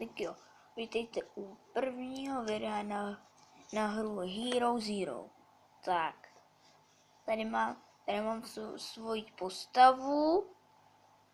Tak jo, vítejte u prvního videa na hru Hero Zero. Tak, tady mám svoji postavu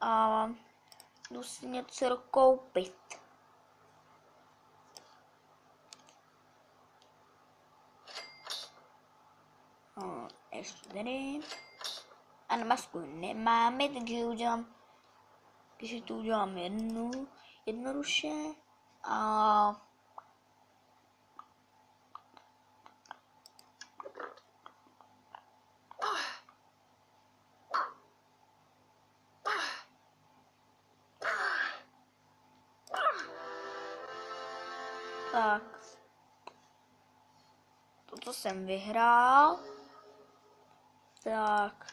a jdu si něco koupit. Ještě tady. A na masku nemáme, takže tu udělám jednoduše a tak. Toto jsem vyhrál. Tak.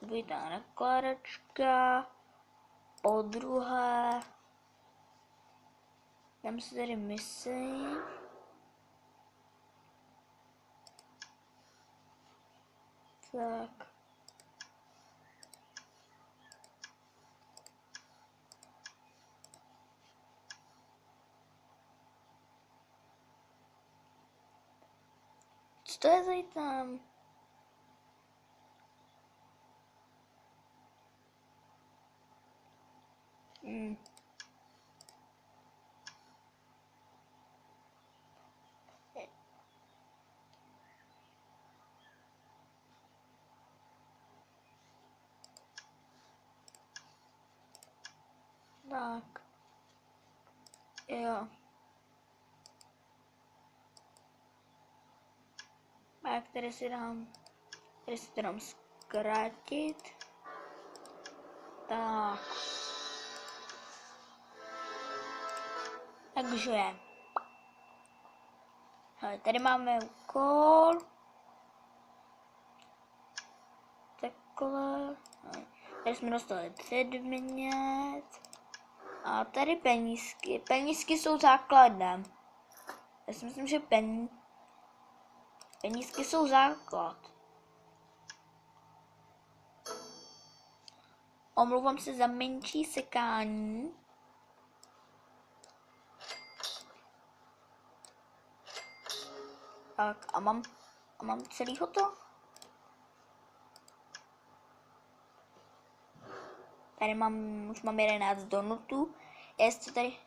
Dvojitá nakladačka. Podruhé. Dám si tady misi. Tak. Co to je tady tam? Tak. Jo. A které si dám zkrátit. Tak. Takže. Tady máme úkol. Takhle. Tady jsme dostali předmět. A tady penízky. Penízky jsou základem. Já si myslím, že penízky jsou základ. Omlouvám se za menší sekání. Tak a mám celý hotovo. Tady už mám 11 donutů. Jestli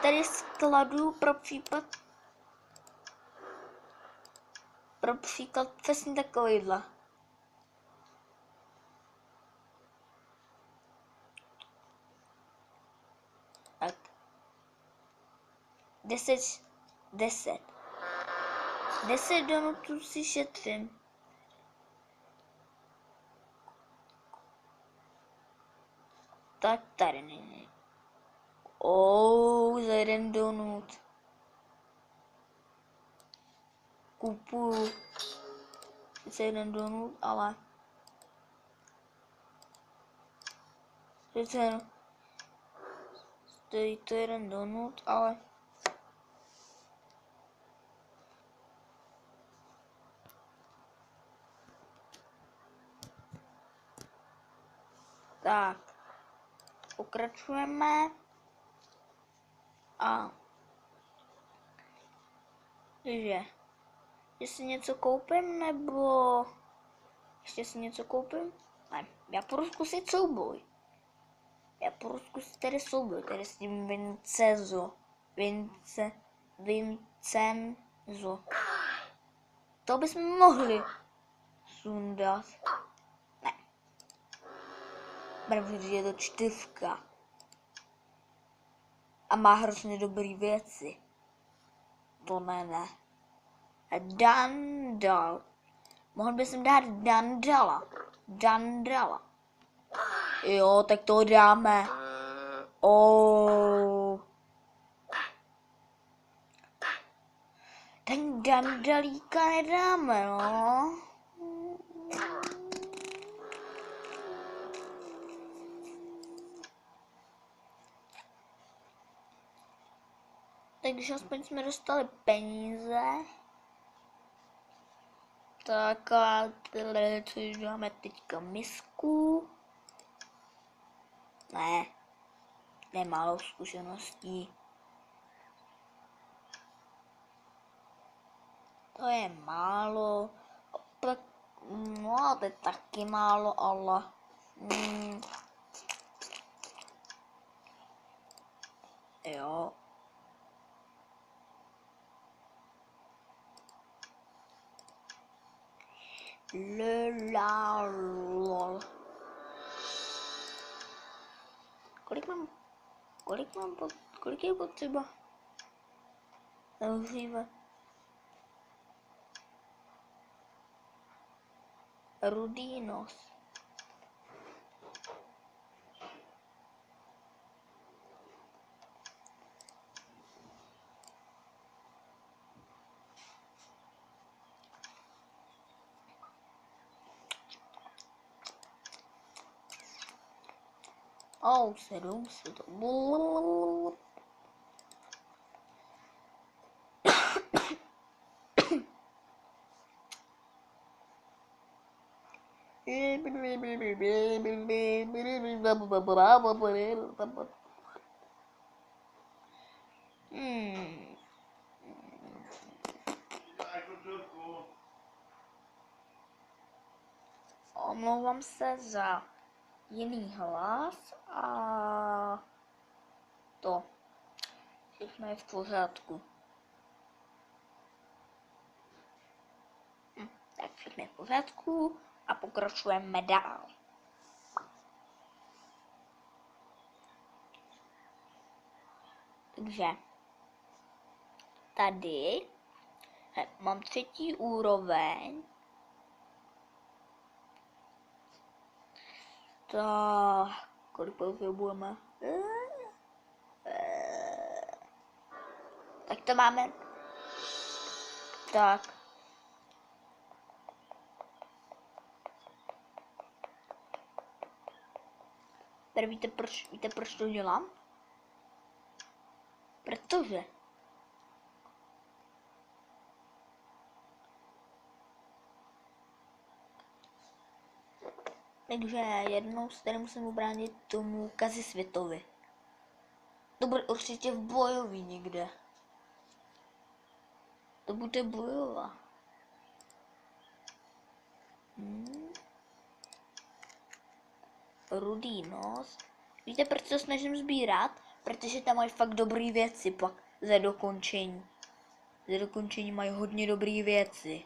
tady skladu pro příklad přesně takovýhle. Tak. 10 donutů si šetřím. Tak tady není. Za 1 donut. Kupuju. Sice 1 donut, ale sice stojí to 1 donut, ale tak. Pokračujeme a takže jestli něco koupím, nebo ještě si něco koupím? Ne, já půjdu zkusit souboj. Tady s tím Vincenzo. To bychom mohli sundat. Ne. Budeme říct, že je to 4. A má hrozně dobrý věci. To ne. A Dandal. Mohl bych sem dát Dandala. Jo, tak to dáme. Ten Dandalíka nedáme, no. Takže aspoň jsme dostali peníze. Tak a tady dáme teďka misku. Ne. nemálo zkušeností. To je málo. No, to je taky málo, ale... Jo. Lol. Kolik je potřeba? Užívat. Rudý nos. Oh, 700. Omlouvám se za jiný hlas a to všechno je v pořádku. Tak všechno je v pořádku a pokračujeme dál. Takže tady mám 3. úroveň. Tak, kolik potřebujeme? Tak to máme. Tak. Tady víte proč to dělám? Protože takže jednou se tady musím ubránit tomu Kazi Světovi. To bude určitě v bojový někde. To bude bojová. Rudý nos. Víte, proč to snažím sbírat? Protože tam mají fakt dobrý věci pak za dokončení. Za dokončení mají hodně dobrý věci.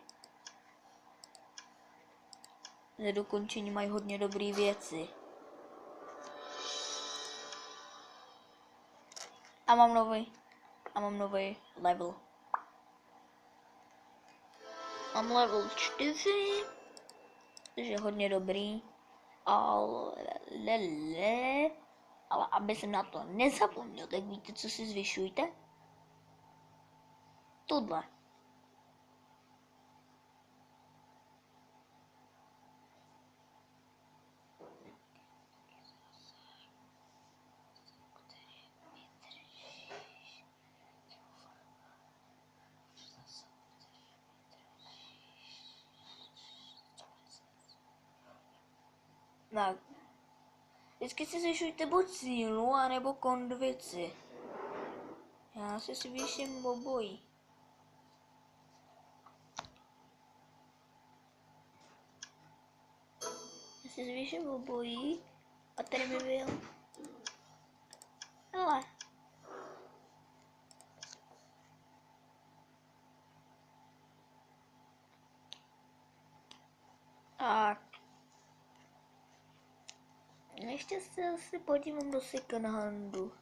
Za dokončení mají hodně dobrý věci. A mám nový level. Mám level 4, což je hodně dobrý. Ale aby jsem na to nezapomněl, tak víte, co si zvyšujte? Tohle. Tak. Vždycky si zvyšujte buď sílu, anebo kondici. Já si zvýším obojí. Já si zvýším obojí a tady mi byl. Hele. Tak. Ještě se podívám do second handu.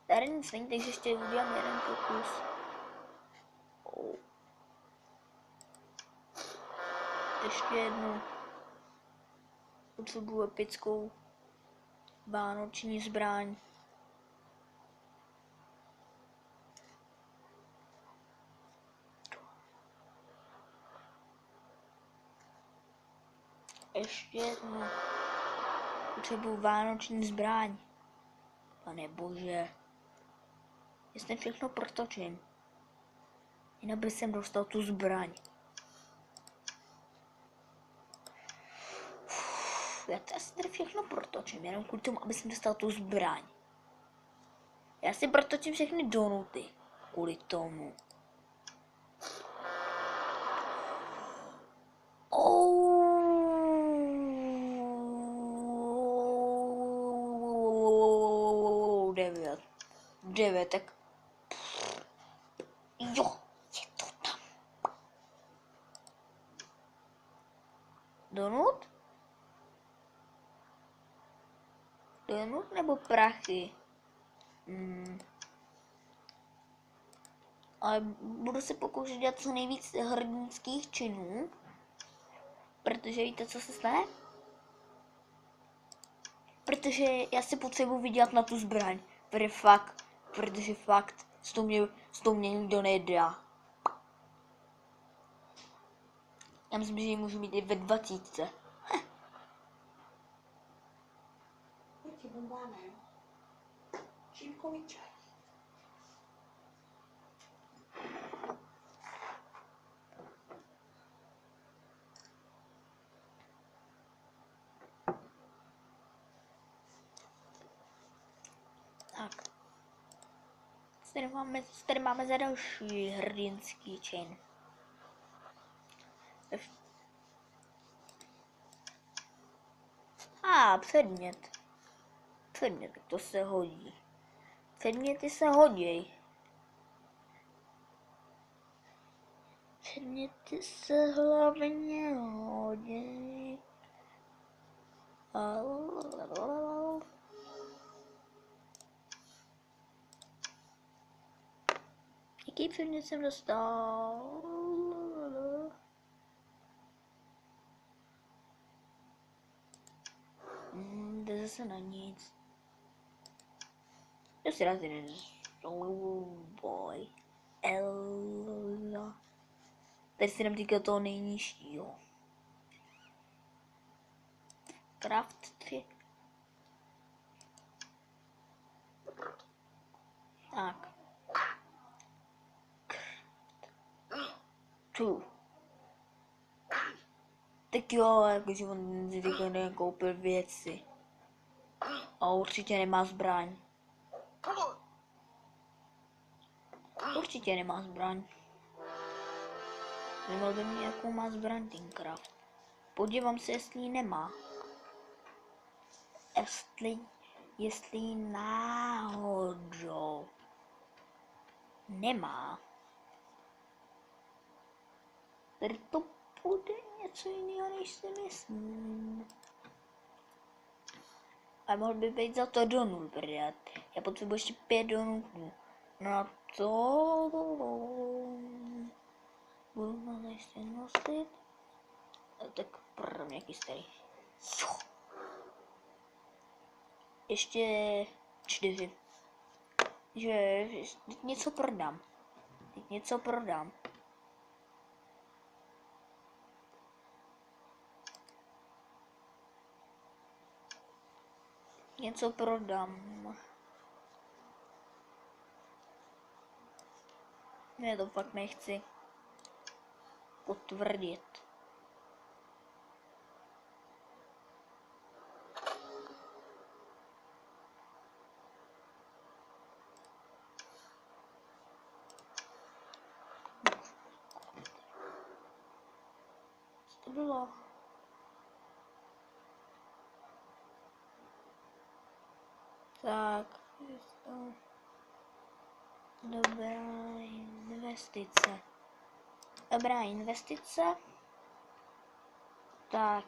Tady nic není, takže ještě udělám jeden pokus. Ještě jednu. Potřebuji epickou vánoční zbraň. Ještě jednu. Potřebuji vánoční zbraň. Pane bože. Jestli všechno protočím. Jinak bych jsem dostal tu zbraň. Já to asi tady všechno protočím, jenom kvůli tomu, aby jsem dostal tu zbraň. Já si protočím všechny donuty kvůli tomu. Devět, tak jo, je to tam. Donut? Donut nebo prachy? Ale budu se pokoušet dělat co nejvíc hrdinských činů, protože víte, co se stane? Protože já si potřebuji vydělat na tu zbraň, protože fakt s tou mě nikdo nedá. Já myslím, že ji můžu mít i ve 20. Ti bombáne. Šípkový čaj. Tak. Tady máme za další hrdinský čin. Předmět. Předmět, to se hodí. Předměty se hodí. Předměty se hlavně hodí. Jaký předmět jsem dostal? Jde zase na nic. To si rád jeden souboj. Ella. Tady si dám týkat toho nejnižšího. Craft 3. Tak. Tu. Tak jo, jakože on si teďka nekoupil věci. A určitě nemá zbraň. Určitě nemá zbraň. Nemohl by mě, jakou má zbraň Tinkraft. Podívám se, jestli ji nemá. Jestli náhodou nemá. Tady to bude něco jiného, než si myslím. A mohl by být za to donut, brát. Já potřebuji ještě 5 donutů. Na to budu na ještě nosit. Tak prvně nějaký starý. Jo. Ještě 4. Že teď něco prodám. Něco prodám. Ne, to fakt nechci potvrdit. Co to bylo? Tak, dobrá investice. Tak,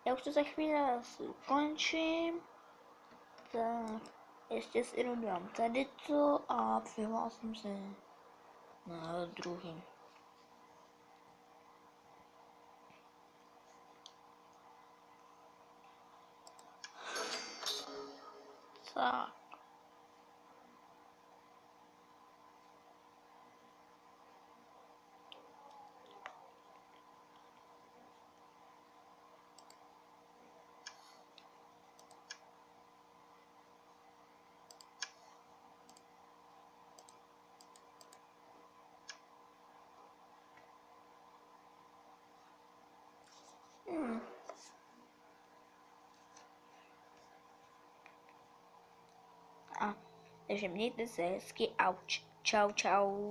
já už to za chvíli asi ukončím. Tak, ještě si dodám tady to a přihlásím se na druhý. Tak. Takže mějte se hezky, auč. Čau, čau.